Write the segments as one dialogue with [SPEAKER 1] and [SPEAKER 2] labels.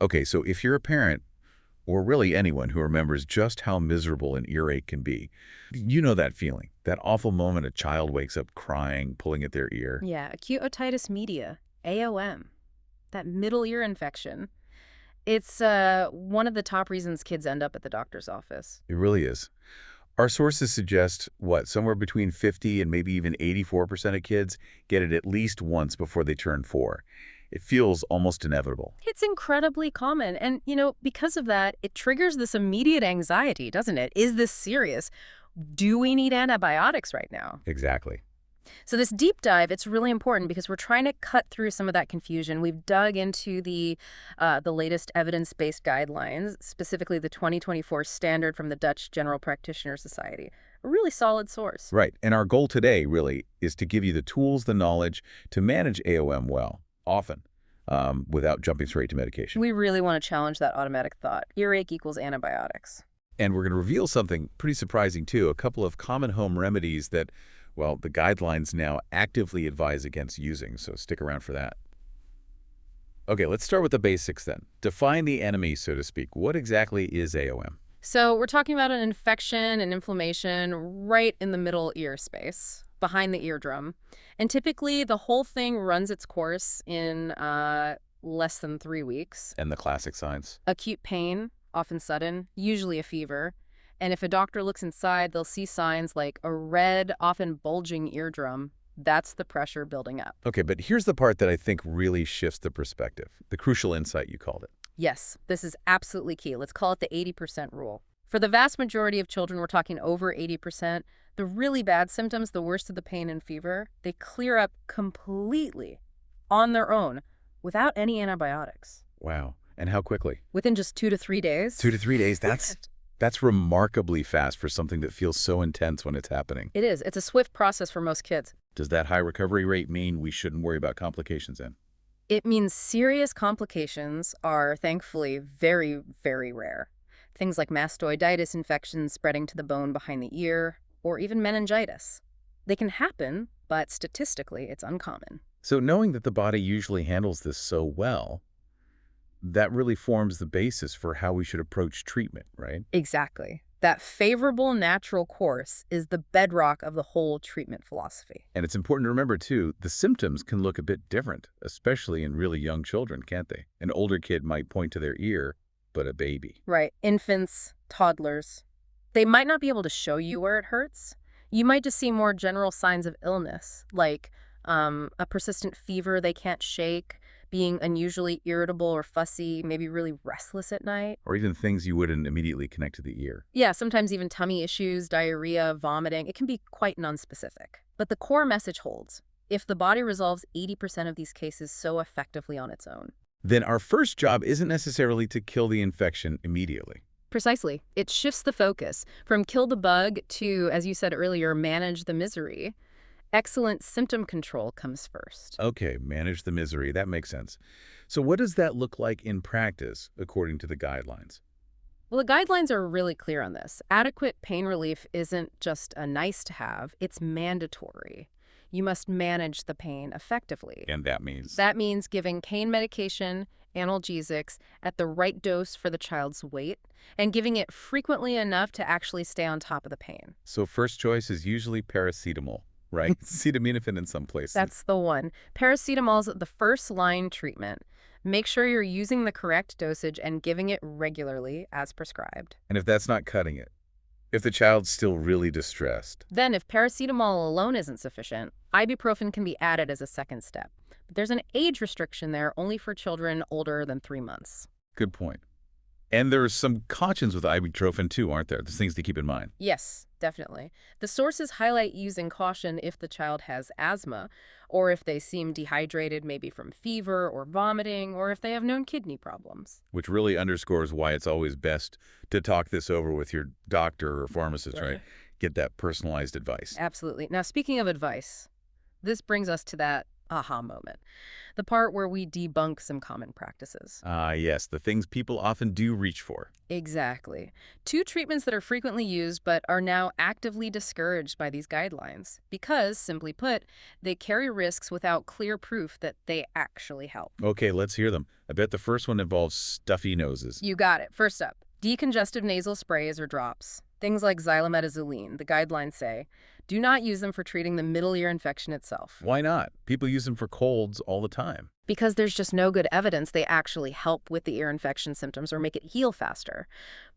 [SPEAKER 1] Okay, so if you're a parent, or really anyone who remembers just how miserable an earache can be, you know that feeling, that awful moment a child wakes up crying, pulling at their ear.
[SPEAKER 2] Yeah, acute otitis media, AOM, that middle ear infection. It's one of the top reasons kids end up at the doctor's office.
[SPEAKER 1] It really is. Our sources suggest, what, somewhere between 50 and maybe even 84% of kids get it at least once before they turn 4. It feels almost inevitable.
[SPEAKER 2] It's incredibly common. And, because of that, it triggers this immediate anxiety, doesn't it? Is this serious? Do we need antibiotics right now?
[SPEAKER 1] Exactly.
[SPEAKER 2] So this deep dive, it's really important because we're trying to cut through some of that confusion. We've dug into the latest evidence-based guidelines, specifically the 2024 standard from the Dutch General Practitioner Society. A really solid source.
[SPEAKER 1] Right. And our goal today, really, is to give you the tools, the knowledge to manage AOM well, often, without jumping straight to medication.
[SPEAKER 2] We really want to challenge that automatic thought. Earache equals antibiotics.
[SPEAKER 1] And we're going to reveal something pretty surprising, too, a couple of common home remedies that, well, the guidelines now actively advise against using, so stick around for that. Okay, let's start with the basics then. Define the enemy, so to speak. What exactly is AOM?
[SPEAKER 2] So we're talking about an infection and inflammation right in the middle ear space, behind the eardrum. And typically, the whole thing runs its course in less than 3 weeks.
[SPEAKER 1] And the classic signs?
[SPEAKER 2] Acute pain, often sudden, usually a fever. And if a doctor looks inside, they'll see signs like a red, often bulging eardrum. That's the pressure building up.
[SPEAKER 1] Okay, but here's the part that I think really shifts the perspective, the crucial insight you called it.
[SPEAKER 2] Yes, this is absolutely key. Let's call it the 80% rule. For the vast majority of children, we're talking over 80%, the really bad symptoms, the worst of the pain and fever, they clear up completely on their own without any antibiotics.
[SPEAKER 1] Wow. And how quickly?
[SPEAKER 2] Within just 2 to 3 days.
[SPEAKER 1] 2 to 3 days, that's remarkably fast for something that feels so intense when it's happening.
[SPEAKER 2] It is. It's a swift process for most kids.
[SPEAKER 1] Does that high recovery rate mean we shouldn't worry about complications then?
[SPEAKER 2] It means serious complications are thankfully very, very rare. Things like mastoiditis infections spreading to the bone behind the ear, or even meningitis. They can happen, but statistically it's uncommon.
[SPEAKER 1] So knowing that the body usually handles this so well, that really forms the basis for how we should approach treatment, right?
[SPEAKER 2] Exactly. That favorable natural course is the bedrock of the whole treatment philosophy.
[SPEAKER 1] And it's important to remember, too, the symptoms can look a bit different, especially in really young children, can't they? An older kid might point to their ear, but a baby.
[SPEAKER 2] Right. Infants, toddlers. They might not be able to show you where it hurts. You might just see more general signs of illness, like a persistent fever they can't shake, being unusually irritable or fussy, maybe really restless at night.
[SPEAKER 1] Or even things you wouldn't immediately connect to the ear.
[SPEAKER 2] Yeah, sometimes even tummy issues, diarrhea, vomiting. It can be quite nonspecific. But the core message holds. If the body resolves 80% of these cases so effectively on its own.
[SPEAKER 1] Then our first job isn't necessarily to kill the infection immediately.
[SPEAKER 2] Precisely. It shifts the focus from kill the bug to, as you said earlier, manage the misery. Excellent symptom control comes first.
[SPEAKER 1] Okay, manage the misery. That makes sense. So what does that look like in practice, according to the guidelines?
[SPEAKER 2] Well, the guidelines are really clear on this. Adequate pain relief isn't just a nice to have, it's mandatory. You must manage the pain effectively.
[SPEAKER 1] And that means?
[SPEAKER 2] That means giving pain medication, analgesics, at the right dose for the child's weight, and giving it frequently enough to actually stay on top of the pain.
[SPEAKER 1] So first choice is usually paracetamol, right? Acetaminophen in some places.
[SPEAKER 2] That's the one. Paracetamol's the first-line treatment. Make sure you're using the correct dosage and giving it regularly as prescribed.
[SPEAKER 1] And if that's not cutting it, if the child's still really distressed,
[SPEAKER 2] Then, if paracetamol alone isn't sufficient, ibuprofen can be added as a second step. But there's an age restriction there only for children older than 3 months.
[SPEAKER 1] good point. And there's some cautions with ibuprofen too, aren't there? There's things to keep in mind.
[SPEAKER 2] Yes, definitely. The sources highlight using caution if the child has asthma, or if they seem dehydrated, maybe from fever or vomiting, or if they have known kidney problems.
[SPEAKER 1] Which really underscores why it's always best to talk this over with your doctor or pharmacist, right? Get that personalized advice.
[SPEAKER 2] Absolutely. Now, speaking of advice, this brings us to that aha moment. The part where we debunk some common practices.
[SPEAKER 1] Ah, yes, the things people often do reach for.
[SPEAKER 2] Exactly. Two treatments that are frequently used but are now actively discouraged by these guidelines because, simply put, they carry risks without clear proof that they actually help.
[SPEAKER 1] Okay, let's hear them. I bet the first one involves stuffy noses.
[SPEAKER 2] You got it. First up, decongestive nasal sprays or drops. Things like xylometazoline, the guidelines say, do not use them for treating the middle ear infection itself.
[SPEAKER 1] Why not? People use them for colds all the time.
[SPEAKER 2] Because there's just no good evidence they actually help with the ear infection symptoms or make it heal faster.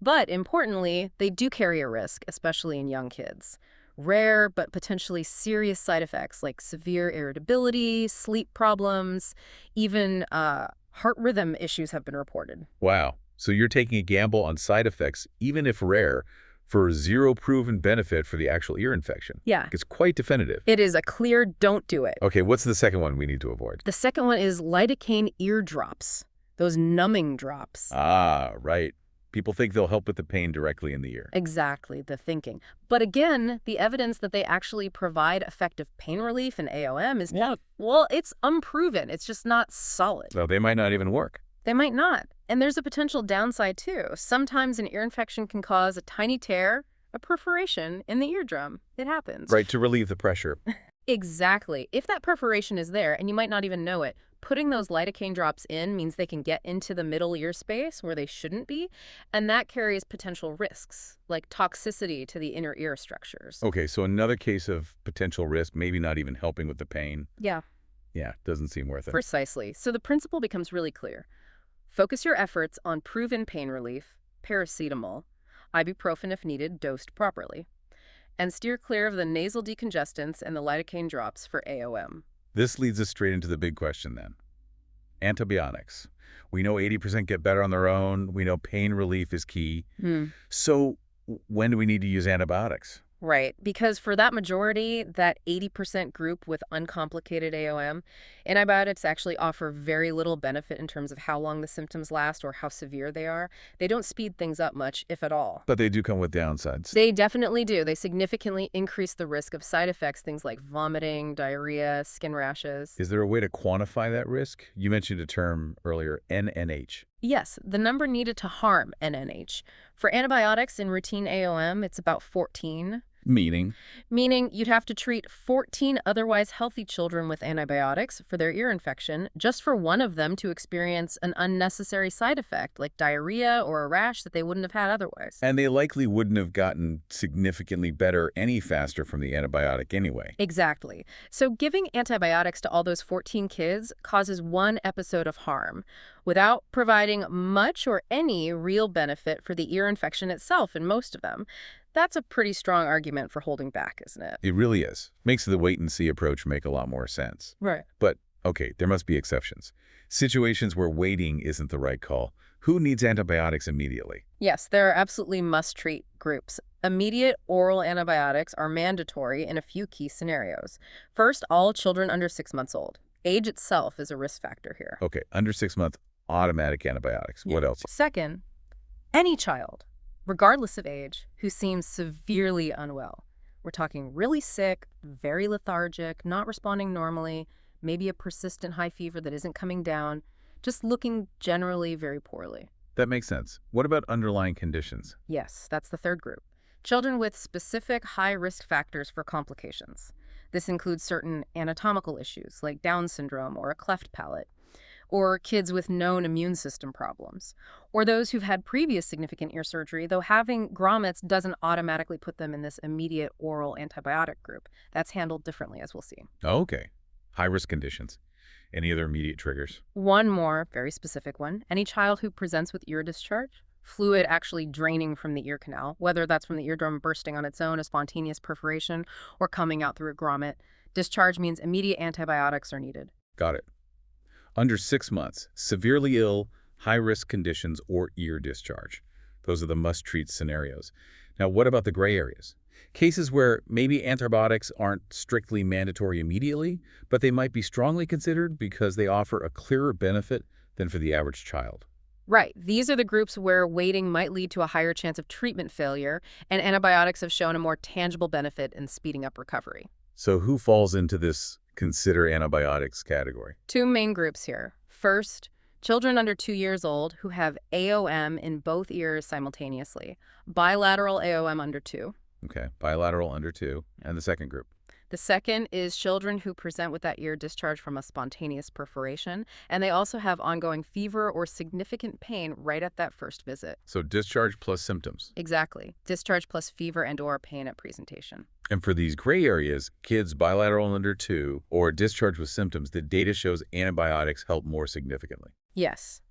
[SPEAKER 2] But importantly, they do carry a risk, especially in young kids. Rare but potentially serious side effects like severe irritability, sleep problems, even heart rhythm issues have been reported.
[SPEAKER 1] Wow. So you're taking a gamble on side effects, even if rare, for zero proven benefit for the actual ear infection.
[SPEAKER 2] Yeah.
[SPEAKER 1] It's quite definitive.
[SPEAKER 2] It is a clear don't do it.
[SPEAKER 1] Okay, what's the second one we need to avoid?
[SPEAKER 2] The second one is lidocaine ear drops, those numbing drops.
[SPEAKER 1] Ah, right. People think they'll help with the pain directly in the ear.
[SPEAKER 2] Exactly, the thinking. But again, the evidence that they actually provide effective pain relief in AOM is, well, it's unproven. It's just not solid.
[SPEAKER 1] So they might not even work.
[SPEAKER 2] They might not. And there's a potential downside, too. Sometimes an ear infection can cause a tiny tear, a perforation in the eardrum. It happens.
[SPEAKER 1] Right, to relieve the pressure.
[SPEAKER 2] Exactly. If that perforation is there, and you might not even know it, putting those lidocaine drops in means they can get into the middle ear space where they shouldn't be, and that carries potential risks, like toxicity to the inner ear structures.
[SPEAKER 1] Okay, so another case of potential risk, maybe not even helping with the pain.
[SPEAKER 2] Yeah.
[SPEAKER 1] Yeah, doesn't seem worth it.
[SPEAKER 2] Precisely. So the principle becomes really clear. Focus your efforts on proven pain relief, paracetamol, ibuprofen if needed, dosed properly, and steer clear of the nasal decongestants and the lidocaine drops for AOM.
[SPEAKER 1] This leads us straight into the big question then. Antibiotics. We know 80% get better on their own. We know pain relief is key. So when do we need to use antibiotics?
[SPEAKER 2] Right, because for that majority, that 80% group with uncomplicated AOM, antibiotics actually offer very little benefit in terms of how long the symptoms last or how severe they are. They don't speed things up much, if at all.
[SPEAKER 1] But they do come with downsides.
[SPEAKER 2] They definitely do. They significantly increase the risk of side effects, things like vomiting, diarrhea, skin rashes.
[SPEAKER 1] Is there a way to quantify that risk? You mentioned a term earlier, NNH.
[SPEAKER 2] Yes, the number needed to harm NNH. For antibiotics in routine AOM, it's about 14.
[SPEAKER 1] Meaning
[SPEAKER 2] You'd have to treat 14 otherwise healthy children with antibiotics for their ear infection, just for one of them to experience an unnecessary side effect, like diarrhea or a rash that they wouldn't have had otherwise.
[SPEAKER 1] And they likely wouldn't have gotten significantly better any faster from the antibiotic anyway.
[SPEAKER 2] Exactly. So giving antibiotics to all those 14 kids causes one episode of harm, without providing much or any real benefit for the ear infection itself in most of them. That's a pretty strong argument for holding back, isn't it?
[SPEAKER 1] It really is. Makes the wait-and-see approach make a lot more sense.
[SPEAKER 2] Right.
[SPEAKER 1] But, okay, there must be exceptions. Situations where waiting isn't the right call. Who needs antibiotics immediately?
[SPEAKER 2] Yes, there are absolutely must-treat groups. Immediate oral antibiotics are mandatory in a few key scenarios. First, all children under 6 months old. Age itself is a risk factor here.
[SPEAKER 1] Okay, under 6 months, automatic antibiotics. What else?
[SPEAKER 2] Second, any child, regardless of age, who seems severely unwell. We're talking really sick, very lethargic, not responding normally, maybe a persistent high fever that isn't coming down, just looking generally very poorly.
[SPEAKER 1] That makes sense. What about underlying conditions?
[SPEAKER 2] Yes, that's the third group. Children with specific high-risk factors for complications. This includes certain anatomical issues like Down syndrome or a cleft palate, or kids with known immune system problems, or those who've had previous significant ear surgery, though having grommets doesn't automatically put them in this immediate oral antibiotic group. That's handled differently, as we'll see.
[SPEAKER 1] Okay. High-risk conditions. Any other immediate triggers?
[SPEAKER 2] One more, very specific one. Any child who presents with ear discharge, fluid actually draining from the ear canal, whether that's from the eardrum bursting on its own, a spontaneous perforation, or coming out through a grommet. Discharge means immediate antibiotics are needed.
[SPEAKER 1] Got it. Under 6 months, severely ill, high-risk conditions, or ear discharge. Those are the must-treat scenarios. Now, what about the gray areas? Cases where maybe antibiotics aren't strictly mandatory immediately, but they might be strongly considered because they offer a clearer benefit than for the average child.
[SPEAKER 2] Right. These are the groups where waiting might lead to a higher chance of treatment failure, and antibiotics have shown a more tangible benefit in speeding up recovery.
[SPEAKER 1] So who falls into this consider antibiotics category?
[SPEAKER 2] Two main groups here. First, children under 2 years old who have AOM in both ears simultaneously. Bilateral AOM under 2.
[SPEAKER 1] Okay, bilateral under 2. And the second group?
[SPEAKER 2] The second is children who present with that ear discharge from a spontaneous perforation, and they also have ongoing fever or significant pain right at that first visit.
[SPEAKER 1] So discharge plus symptoms.
[SPEAKER 2] Exactly. Discharge plus fever and/or pain at presentation.
[SPEAKER 1] And for these gray areas, kids bilateral under 2 or discharge with symptoms, the data shows antibiotics help more significantly.
[SPEAKER 2] Yes.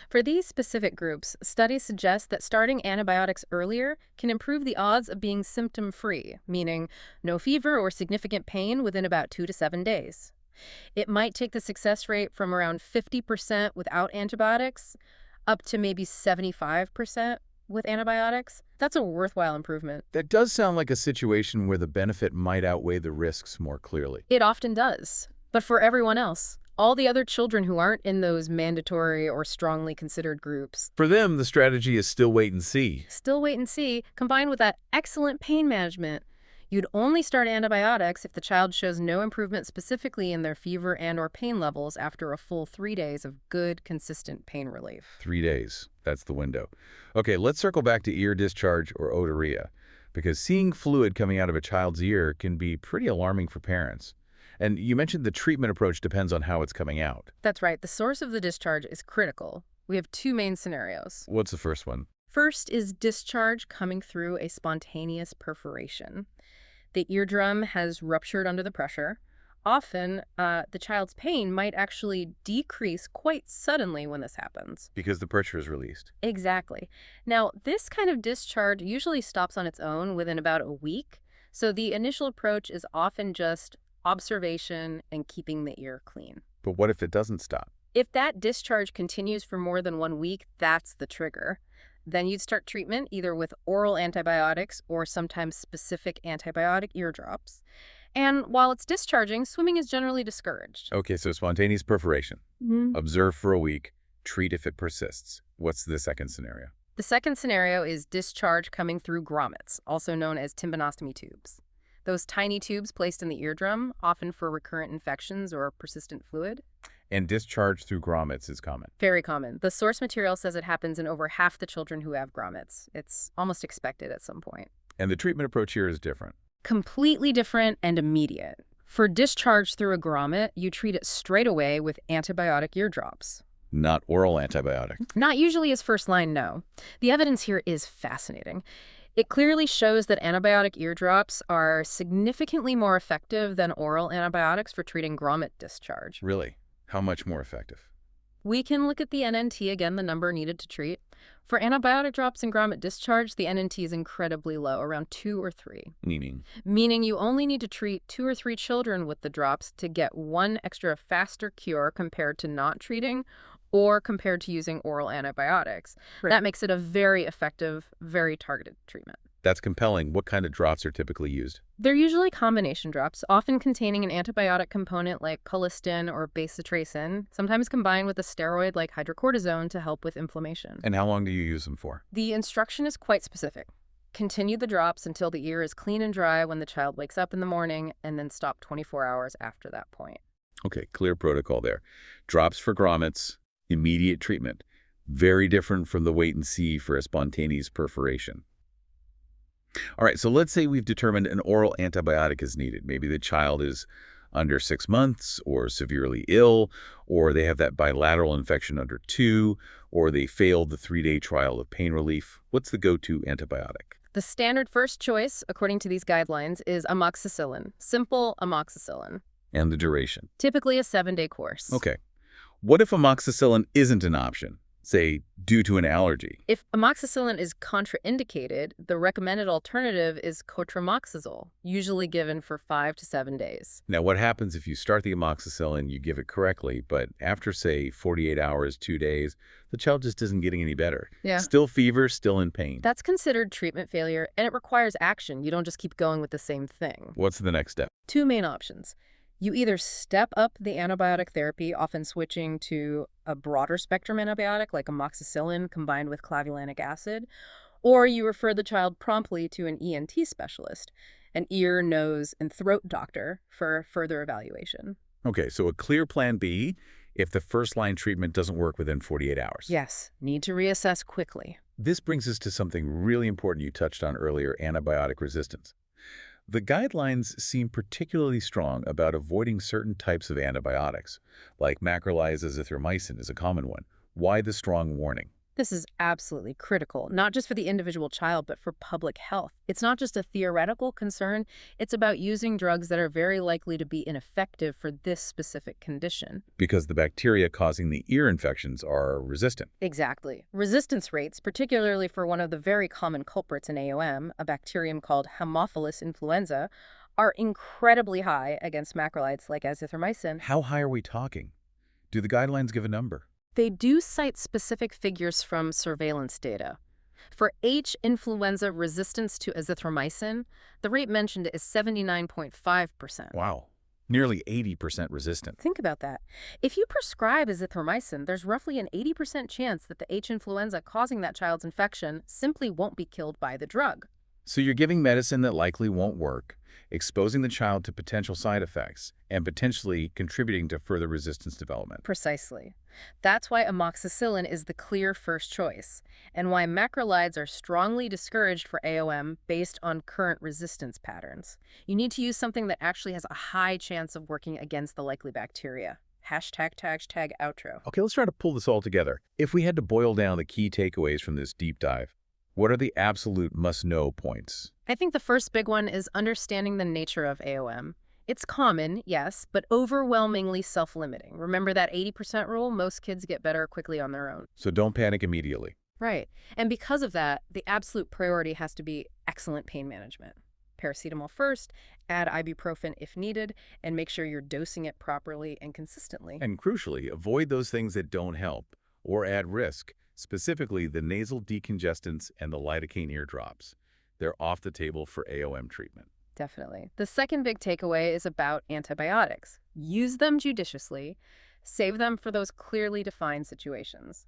[SPEAKER 2] For these specific groups, studies suggest that starting antibiotics earlier can improve the odds of being symptom-free, meaning no fever or significant pain within about 2 to 7 days. It might take the success rate from around 50% without antibiotics up to maybe 75% with antibiotics. That's a worthwhile improvement.
[SPEAKER 1] That does sound like a situation where the benefit might outweigh the risks more clearly.
[SPEAKER 2] It often does. But for everyone else, all the other children who aren't in those mandatory or strongly considered groups.
[SPEAKER 1] For them, the strategy is still wait and see.
[SPEAKER 2] Still wait and see, combined with that excellent pain management. You'd only start antibiotics if the child shows no improvement specifically in their fever and/or pain levels after a full 3 days of good, consistent pain relief.
[SPEAKER 1] 3 days. That's the window. Okay, let's circle back to ear discharge or otorrhea, because seeing fluid coming out of a child's ear can be pretty alarming for parents. And you mentioned the treatment approach depends on how it's coming out.
[SPEAKER 2] That's right. The source of the discharge is critical. We have two main scenarios.
[SPEAKER 1] What's the first one?
[SPEAKER 2] First is discharge coming through a spontaneous perforation. The eardrum has ruptured under the pressure. Often, the child's pain might actually decrease quite suddenly when this happens.
[SPEAKER 1] Because the pressure is released.
[SPEAKER 2] Exactly. Now, this kind of discharge usually stops on its own within about a week, so the initial approach is often just observation and keeping the ear clean.
[SPEAKER 1] But what if it doesn't stop?
[SPEAKER 2] If that discharge continues for more than 1 week, that's the trigger. Then you'd start treatment either with oral antibiotics or sometimes specific antibiotic ear drops. And while it's discharging, swimming is generally discouraged.
[SPEAKER 1] Okay, so spontaneous perforation.
[SPEAKER 2] Mm-hmm.
[SPEAKER 1] Observe for a week. Treat if it persists. What's the second scenario?
[SPEAKER 2] The second scenario is discharge coming through grommets, also known as tympanostomy tubes. Those tiny tubes placed in the eardrum, often for recurrent infections or persistent fluid.
[SPEAKER 1] And discharge through grommets is common.
[SPEAKER 2] Very common. The source material says it happens in over half the children who have grommets. It's almost expected at some point.
[SPEAKER 1] And the treatment approach here is different.
[SPEAKER 2] Completely different and immediate. For discharge through a grommet, you treat it straight away with antibiotic ear drops.
[SPEAKER 1] Not oral antibiotic.
[SPEAKER 2] Not usually as first line, no. The evidence here is fascinating. It clearly shows that antibiotic ear drops are significantly more effective than oral antibiotics for treating grommet discharge.
[SPEAKER 1] Really? How much more effective?
[SPEAKER 2] We can look at the NNT again, the number needed to treat. For antibiotic drops and grommet discharge, the NNT is incredibly low, around 2 or 3. Meaning you only need to treat 2 or 3 children with the drops to get 1 extra faster cure compared to not treating or compared to using oral antibiotics. Right. That makes it a very effective, very targeted treatment.
[SPEAKER 1] That's compelling. What kind of drops are typically used?
[SPEAKER 2] They're usually combination drops, often containing an antibiotic component like colistin or bacitracin, sometimes combined with a steroid like hydrocortisone to help with inflammation.
[SPEAKER 1] And how long do you use them for?
[SPEAKER 2] The instruction is quite specific. Continue the drops until the ear is clean and dry when the child wakes up in the morning, and then stop 24 hours after that point.
[SPEAKER 1] Okay, clear protocol there. Drops for grommets, immediate treatment. Very different from the wait and see for a spontaneous perforation. All right, so let's say we've determined an oral antibiotic is needed. Maybe the child is under 6 months or severely ill, or they have that bilateral infection under 2, or they failed the 3-day trial of pain relief. What's the go-to antibiotic?
[SPEAKER 2] The standard first choice, according to these guidelines, is amoxicillin, simple amoxicillin.
[SPEAKER 1] And the duration?
[SPEAKER 2] Typically a 7-day course.
[SPEAKER 1] Okay. What if amoxicillin isn't an option? Say, due to an allergy?
[SPEAKER 2] If amoxicillin is contraindicated, the recommended alternative is cotrimoxazole, usually given for 5 to 7 days.
[SPEAKER 1] Now, what happens if you start the amoxicillin, you give it correctly, but after, say, 48 hours, 2 days, the child just isn't getting any better?
[SPEAKER 2] Yeah.
[SPEAKER 1] Still fever, still in pain.
[SPEAKER 2] That's considered treatment failure, and it requires action. You don't just keep going with the same thing.
[SPEAKER 1] What's the next step?
[SPEAKER 2] 2 main options. You either step up the antibiotic therapy, often switching to a broader spectrum antibiotic like amoxicillin combined with clavulanic acid, or you refer the child promptly to an ENT specialist. an ear, nose, and throat doctor for further evaluation.
[SPEAKER 1] Okay, so a clear plan B if the first-line treatment doesn't work within 48 hours.
[SPEAKER 2] Yes, need to reassess quickly.
[SPEAKER 1] This brings us to something really important you touched on earlier, antibiotic resistance. The guidelines seem particularly strong about avoiding certain types of antibiotics, like macrolides azithromycin is a common one. Why the strong warning?
[SPEAKER 2] This is absolutely critical, not just for the individual child, but for public health. It's not just a theoretical concern, it's about using drugs that are very likely to be ineffective for this specific condition.
[SPEAKER 1] Because the bacteria causing the ear infections are resistant.
[SPEAKER 2] Exactly. Resistance rates, particularly for one of the very common culprits in AOM, a bacterium called Haemophilus influenza, are incredibly high against macrolides like azithromycin.
[SPEAKER 1] How high are we talking? Do the guidelines give a number?
[SPEAKER 2] They do cite specific figures from surveillance data. For H. influenza resistance to azithromycin, the rate mentioned is 79.5%.
[SPEAKER 1] Wow, nearly 80% resistant.
[SPEAKER 2] Think about that. If you prescribe azithromycin, there's roughly an 80% chance that the H. influenza causing that child's infection simply won't be killed by the drug.
[SPEAKER 1] So you're giving medicine that likely won't work, exposing the child to potential side effects, and potentially contributing to further resistance development.
[SPEAKER 2] Precisely. That's why amoxicillin is the clear first choice, and why macrolides are strongly discouraged for AOM based on current resistance patterns. You need to use something that actually has a high chance of working against the likely bacteria. ### outro.
[SPEAKER 1] Okay, let's try to pull this all together. If we had to boil down the key takeaways from this deep dive, what are the absolute must-know points?
[SPEAKER 2] I think the first big one is understanding the nature of AOM. It's common, yes, but overwhelmingly self-limiting. Remember that 80% rule? Most kids get better quickly on their own.
[SPEAKER 1] So don't panic immediately.
[SPEAKER 2] Right. And because of that, the absolute priority has to be excellent pain management. Paracetamol first, add ibuprofen if needed, and make sure you're dosing it properly and consistently.
[SPEAKER 1] And crucially, avoid those things that don't help or add risk, specifically the nasal decongestants and the lidocaine ear drops. They're off the table for AOM treatment.
[SPEAKER 2] Definitely. The second big takeaway is about antibiotics. Use them judiciously. Save them for those clearly defined situations.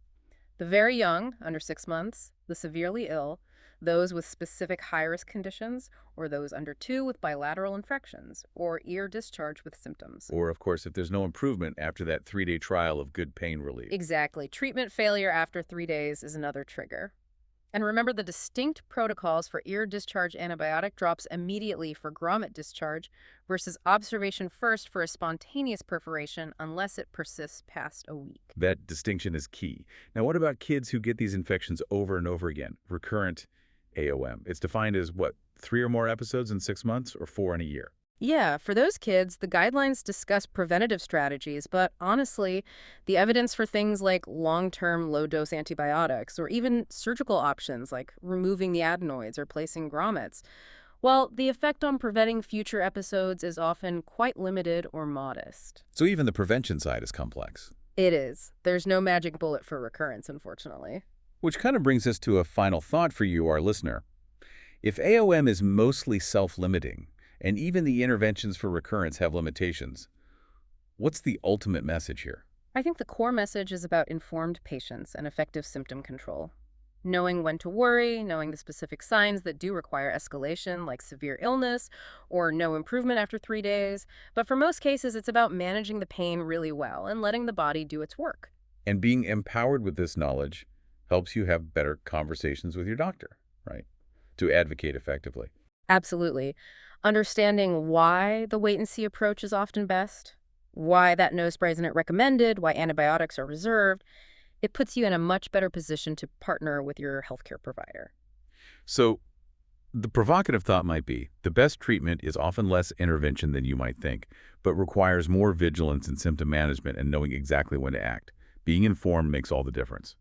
[SPEAKER 2] The very young, under 6 months, the severely ill, those with specific high-risk conditions, or those under 2 with bilateral infections, or ear discharge with symptoms.
[SPEAKER 1] Or, of course, if there's no improvement after that 3-day trial of good pain relief.
[SPEAKER 2] Exactly. Treatment failure after 3 days is another trigger. And remember the distinct protocols for ear discharge antibiotic drops immediately for grommet discharge versus observation first for a spontaneous perforation unless it persists past a week.
[SPEAKER 1] That distinction is key. Now, what about kids who get these infections over and over again? Recurrent AOM. It's defined as, what, 3 or more episodes in 6 months or 4 in a year?
[SPEAKER 2] Yeah, for those kids, the guidelines discuss preventative strategies, but honestly, the evidence for things like long-term low-dose antibiotics or even surgical options like removing the adenoids or placing grommets, well, the effect on preventing future episodes is often quite limited or modest.
[SPEAKER 1] So even the prevention side is complex.
[SPEAKER 2] It is. There's no magic bullet for recurrence, unfortunately.
[SPEAKER 1] Which kind of brings us to a final thought for you, our listener. If AOM is mostly self-limiting, and even the interventions for recurrence have limitations, what's the ultimate message here?
[SPEAKER 2] I think the core message is about informed patience and effective symptom control. Knowing when to worry, knowing the specific signs that do require escalation, like severe illness or no improvement after 3 days. But for most cases, it's about managing the pain really well and letting the body do its work.
[SPEAKER 1] And being empowered with this knowledge helps you have better conversations with your doctor, right? To advocate effectively.
[SPEAKER 2] Absolutely. Understanding why the wait-and-see approach is often best, why that nose spray isn't recommended, why antibiotics are reserved, it puts you in a much better position to partner with your healthcare provider.
[SPEAKER 1] So the provocative thought might be, the best treatment is often less intervention than you might think, but requires more vigilance in symptom management and knowing exactly when to act. Being informed makes all the difference.